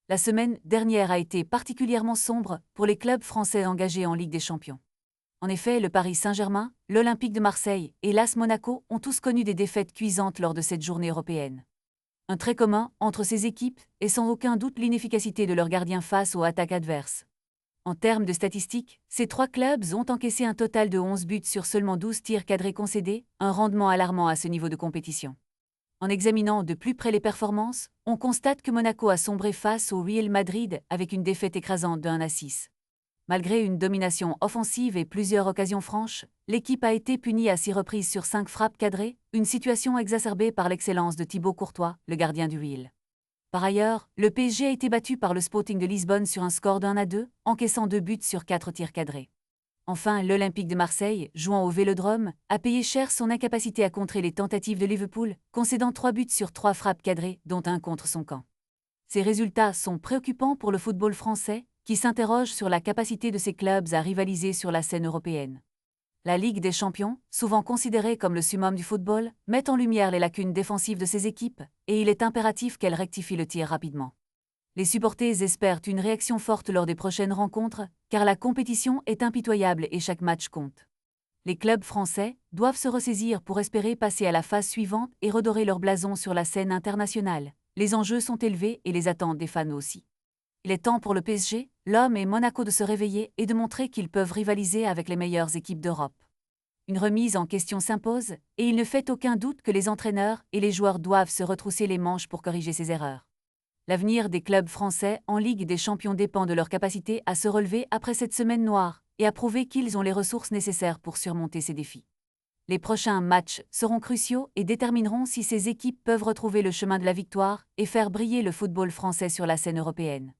La semaine dernière a été particulièrement sombre pour les clubs français engagés en Ligue des Champions. En effet, le Paris Saint-Germain, l'Olympique de Marseille et l'AS Monaco ont tous connu des défaites cuisantes lors de cette journée européenne. Un trait commun entre ces équipes est sans aucun doute l'inefficacité de leurs gardiens face aux attaques adverses. En termes de statistiques, ces trois clubs ont encaissé un total de 11 buts sur seulement 12 tirs cadrés concédés, un rendement alarmant à ce niveau de compétition. En examinant de plus près les performances, on constate que Monaco a sombré face au Real Madrid avec une défaite écrasante de 1-6. Malgré une domination offensive et plusieurs occasions franches, l'équipe a été punie à 6 reprises sur 5 frappes cadrées, une situation exacerbée par l'excellence de Thibaut Courtois, le gardien du Real. Par ailleurs, le PSG a été battu par le Sporting de Lisbonne sur un score de 1-2, encaissant 2 buts sur 4 tirs cadrés. Enfin, l'Olympique de Marseille, jouant au Vélodrome, a payé cher son incapacité à contrer les tentatives de Liverpool, concédant 3 buts sur 3 frappes cadrées, dont un contre son camp. Ces résultats sont préoccupants pour le football français, qui s'interroge sur la capacité de ces clubs à rivaliser sur la scène européenne. La Ligue des Champions, souvent considérée comme le summum du football, met en lumière les lacunes défensives de ces équipes, et il est impératif qu'elles rectifient le tir rapidement. Les supporters espèrent une réaction forte lors des prochaines rencontres, car la compétition est impitoyable et chaque match compte. Les clubs français doivent se ressaisir pour espérer passer à la phase suivante et redorer leur blason sur la scène internationale. Les enjeux sont élevés et les attentes des fans aussi. Il est temps pour le PSG, l'OM et Monaco de se réveiller et de montrer qu'ils peuvent rivaliser avec les meilleures équipes d'Europe. Une remise en question s'impose, et il ne fait aucun doute que les entraîneurs et les joueurs doivent se retrousser les manches pour corriger ces erreurs. L'avenir des clubs français en Ligue des Champions dépend de leur capacité à se relever après cette semaine noire et à prouver qu'ils ont les ressources nécessaires pour surmonter ces défis. Les prochains matchs seront cruciaux et détermineront si ces équipes peuvent retrouver le chemin de la victoire et faire briller le football français sur la scène européenne.